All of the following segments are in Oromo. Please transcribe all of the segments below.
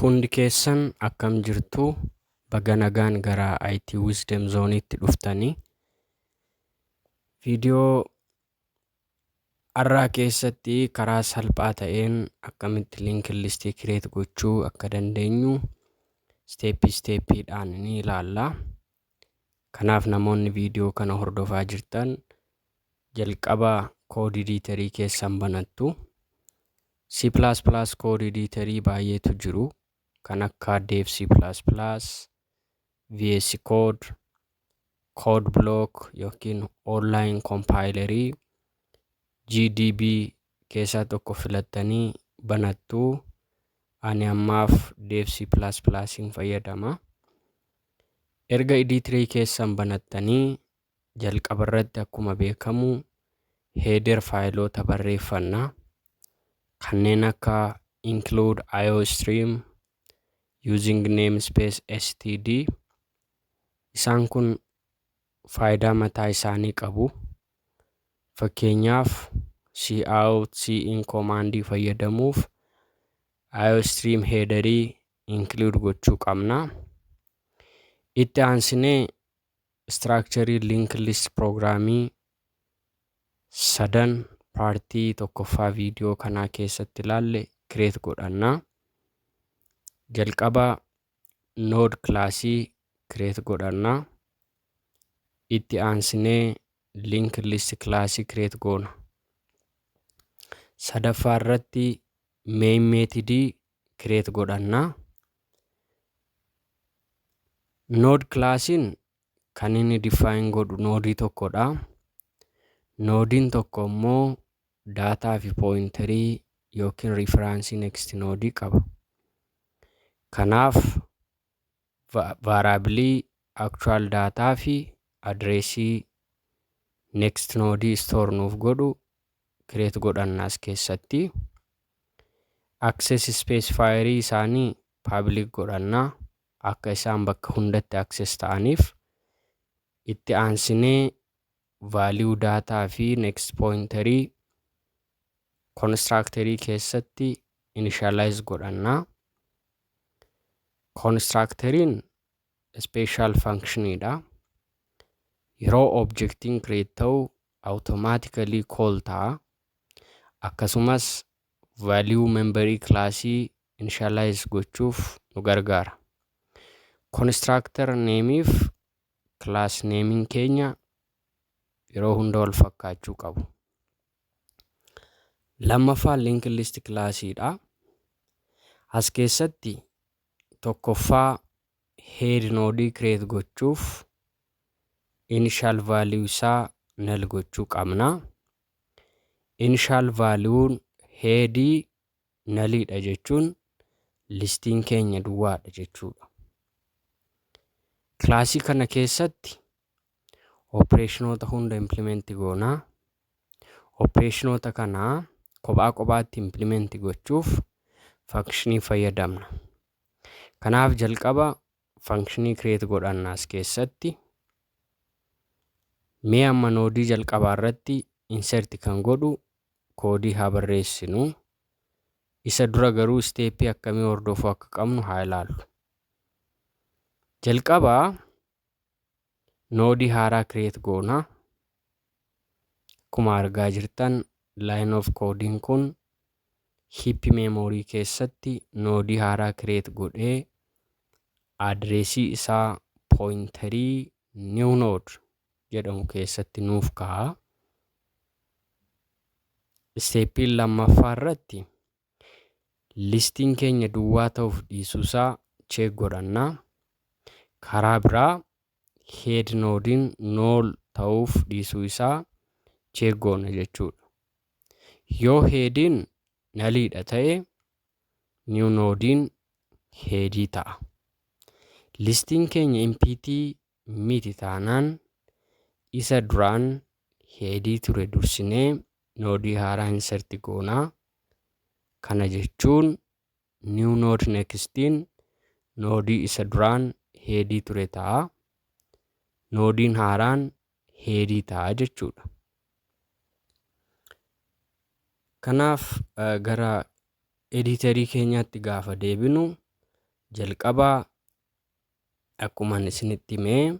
Hundi keessan akkam jirtu baga nagaan gara IT Wisdom Zone'itti dhuftanii. Viidiyoo har'aa keessatti karaa salphaa ta'een akkamitti link listii create gochuu akka dandeenyu steepiidhaan ni ilaalla. Kanaaf namoonni viidiyoo kana hordofaa jirtan jalqaba code editorii keessan banattu. C++ code editorii baay'eetu jiru. Kan akka Dev C++, VS Code, CodeBlock yookiin online compilerii, GDB keessaa tokko filattanii banattu. Ani ammaaf Dev C++ fayyadama. Erga editorii keessan banattanii jalqaba irratti akkuma beekamu header faayiloota barreeffannaa kanneen akka include iostream using namespace std. Isaan kun faayidaa mataa isaanii qabu. Fakkeenyaaf cout cin commandii fayyadamuuf iostream headerii include gochuu qabna. Itti aansinee structure link list programmii sadan paartii tokkoffaa viidiyoo kanaa keessatti ilaalle create godhanna. Jalqaba node classii create godhanna. Itti aansinee link list classii create goona. Sadaffaa irratti main method create godhanna. Node classiin kan inni define godhu nodii tokkodha. Nodiin tokko immoo daataa fi pointerii yookiin reference next nodii qaba. Kanaaf variable actual data fi addressii next nodii store nuuf godhu create godhannaas keessatti. Access specifier isaanii public godhanna akka isaan bakka hundatti access ta'aniif. Itti aansinee value data fi next pointerii constructorii keessatti initialize godhanna. Constructoriin special functionidha. Yeroo objectiin create ta'u automatically call ta'a. Akkasumas value memberii classii initialize gochuuf nu gargaara. Constructor nameef class naming keenya yeroo hunda wal fakkaachuu qabu. Lammaffaa link list classiidha. As keessatti tokkoffaa head nodii create gochuuf initial value isaa null gochuu qabna. Initial value headii nullidha jechuun listiin keenya duwwaadha jechuudha. Classii kana keessatti operationoota hunda implement goona. Operationoota kana kophaa kophaatti implement gochuuf functionii fayyadamna. Kanaaf jalqaba functionii create godhannaas keessatti mee amma nodii jalqabaa irratti insert kan godhu koodii haa barreessinu. Isa dura garuu steepii akkamii hordofuu akka qabnu haa ilaallu. Jalqaba nodii haaraa create goona. Akkuma argaa jirtan line of coding kun heap memory keessatti nodii haaraa create godhee addressii isaa pointerii new node jedhamu keessatti nuuf ka'a. Steepiin lammaffaa irratti listiin keenya duwwaa ta'uuf dhiisuusaa check godhanna. Karaa biraa head nodiin null ta'uuf dhiisuu isaa check goona jechuudha. Yoo headiin nullidha ta'e new nodiin headii ta'a. Listiin keenya empty miti taanaan isa duraan headii ture dursinee nodii haaraa insert goona. Kana jechuun new node nextiin nodii isa duraan headii ture ta'a. Nodiin haaraan headii ta'a jechuudha. Kanaaf gara editorii keenyaatti gaafa deebinu jalqaba akkuma isinitti himee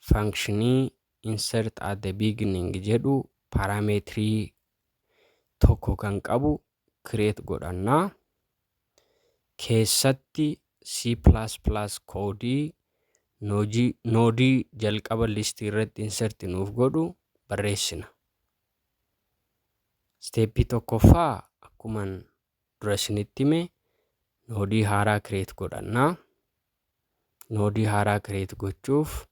functionii insert at the beginning jedhu parameetrii tokko kan qabu create godhannaa. Keessatti C++ koodii noodii jalqaba listii irratti insert nuuf godhu barreessina. Steepii tokkoffaa akkuma dura isinitti hime noodii haaraa create godhannaa. Noodii haaraa create gochuuf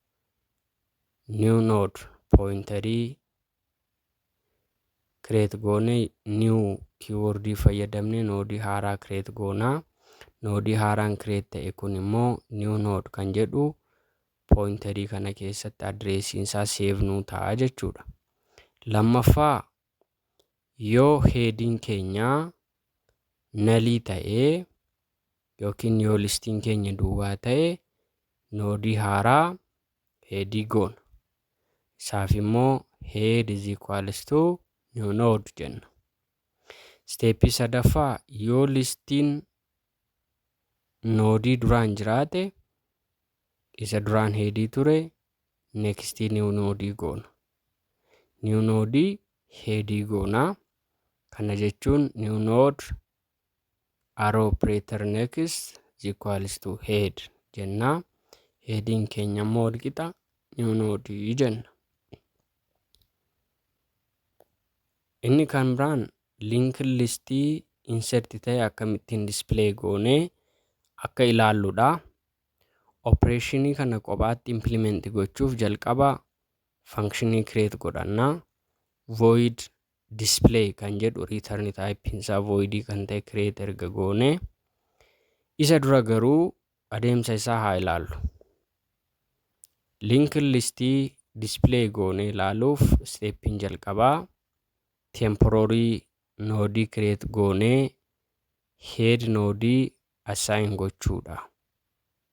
new node pointerii create goone new keywordii fayyadamne noodii haaraa create goonaa. Noodii haaraan create ta'e kun immoo new node kan jedhu pointerii kana keessatti adreesiin isaa save nuu ta'a jechuudha. Lammaffaa yoo headiin keenya nalii ta'ee yookiin yoo listiin keenya duwwaa ta'e noodii haaraa headii goona. Isaaf immoo head is equals to new node jenna. Steepii sadaffaa yoo listiin noodii duraan jiraate isa duraan headii ture next new noodii goona. New noodii headii goona. Kana jechuun new node arrow operator next is equals to head jenna. Headiin keenya immoo walqixa new node jenna. Inni kan biraan link listii insert ta'e akkamittiin display goone akka ilaalludha. Operationii kana kophaatti implement gochuuf jalqaba functionii create godhannaa. Void display kan jedhu return type isaa voidii kan ta'e create erga goone. Isa dura garuu adeemsa isaa haa ilaallu. Link listii display goone ilaaluuf steepiin jalqabaa temporary noodii create goone head noodii assign gochuudha.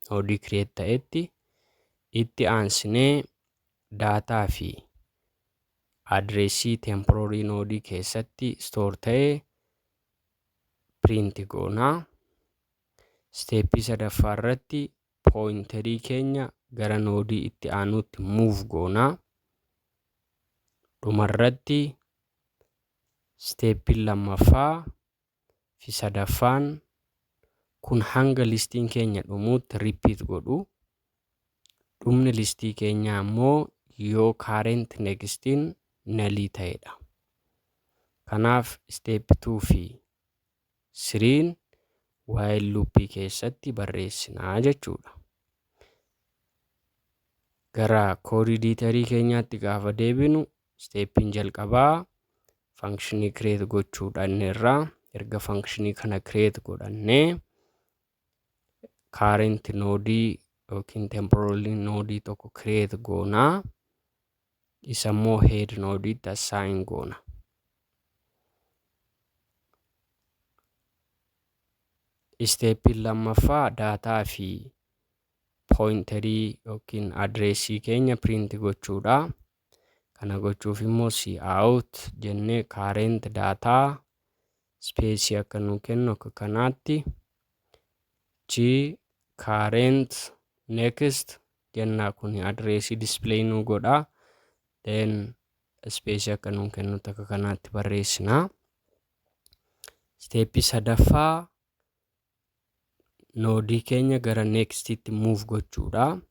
Noodii create ta'etti itti aansinee daataa fi adreesii temporary noodii keessatti store ta'e print goonaa. Steepii sadaffaa irratti pointerii keenya gara noodii itti aanutti move goonaa. Dhumarratti steepii lammaffaa fi sadaffaan kun hanga listiin keenya dhumuutti repeat godhu. Dhumni listii keenya ammoo yoo current nextiin nalii ta'edha. Kanaaf step 2 fi 3 while loopii keessatti barreessinaa jechuudha. Gara code editorii keenyaatti gaafa deebinu steepiin jalqabaa functionii create gochuudhaan irraa erga functionii kana create godhannee current noodii yookiin temporary noodii tokko create goonaa. Isa immoo head noodiitti assign goona. Steepiin lammaffaa daataa fi pointerii yookiin adreesii keenya print gochuudha. Kana gochuuf immoo cout jennee current data space akka nu kennu akka kanaatti current next jenna kun adreesii display nu godha. Then space akka nu kennu akka kanaatti barreessina. Steepii sadaffaa noodii keenya gara nextitti move gochuudha.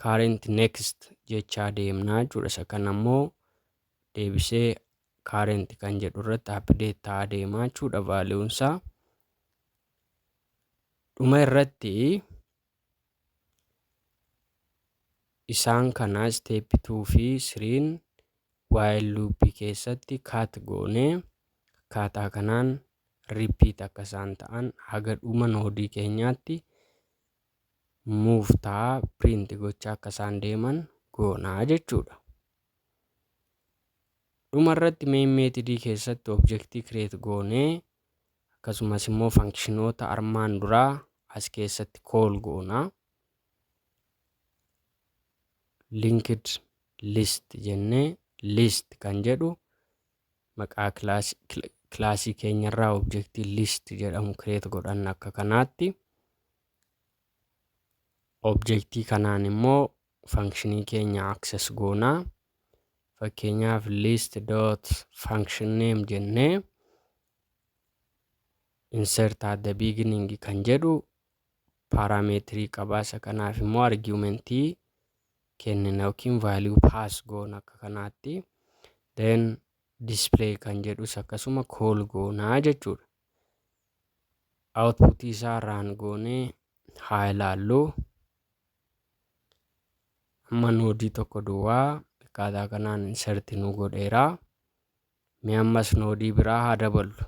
Current next jechaa deemnaa jechuudha. Isa kana immoo deebisee current kan jedhu irratti update ta'aa deemaa jechuudha valuun isaa. Dhuma irratti isaan kana step 2 fi 3 while loopii keessatti cut goone akkaataa kanaan repeat akka isaan ta'an haga dhuma noodii keenyaatti move ta'a print gochaa akka isaan deeman goonaa jechuudha. Dhuma irratti main method keessatti objectii create goone akkasumas immoo functionoota armaan duraa as keessatti call goonaa. Linked list jennee list kan jedhu maqaa classii keenya irraa objectii list jedhamu create godhanna akka kanaatti. objectii kanaan immoo functionii keenya access goonaa. Fakkeenyaaf list.function name jennee insert at the beginning kan jedhu parameterii qabaasa. Kanaaf immoo argumentii kennina yookiin value pass goona akka kanaatti. Then display kan jedhus akkasuma call goonaa jechuudha. Output isaa run goonee haa ilaallu. Amma noodii tokko duwwaa akkaataa kanaan insert nu godheera. Mee ammas noodii biraa haa daballu.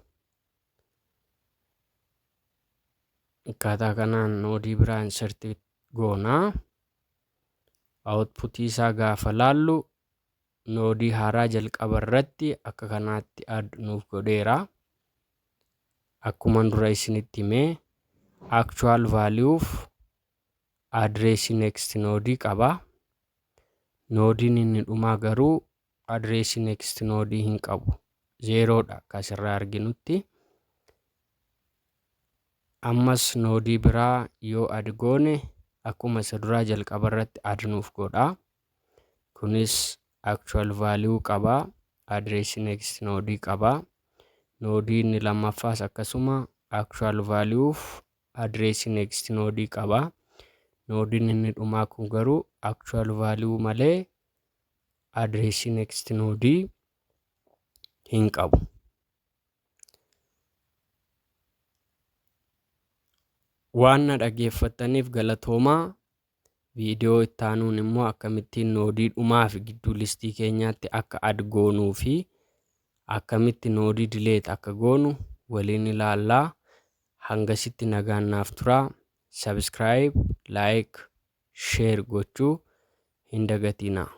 Akkaataa kanaan noodii biraa insert goonaa. Output isaa gaafa laallu noodii haaraa jalqaba irratti akka kanaatti add nuuf godheera. Akkuma dura isinitti himee actual value address next noodii qaba. Noodiin inni dhumaa garuu address next noodii hin qabu. 0dha kasirraa arginutti. Ammas noodii biraa yoo add goone akkuma isa duraa jalqaba irratti add nuuf godha. Kunis actual value qaba. Address next noodii qaba. Noodii inni lammaffaas akkasuma actual value address next noodii qaba. Noodiin inni dhumaa kun garuu actual value malee address next noodii hin qabu. Waan na dhaggeeffattaniif galatoomaa. Viidiyoo itti aanuun immoo akkamittiin noodii dhumaa fi gidduu listii keenyaatti akka add goonuu fi akkamitti noodii delete akka goonu waliin ilaallaa. Hangasitti nagaan naaf turaa. Subscribe, like, share gochuu hin dagatinaa.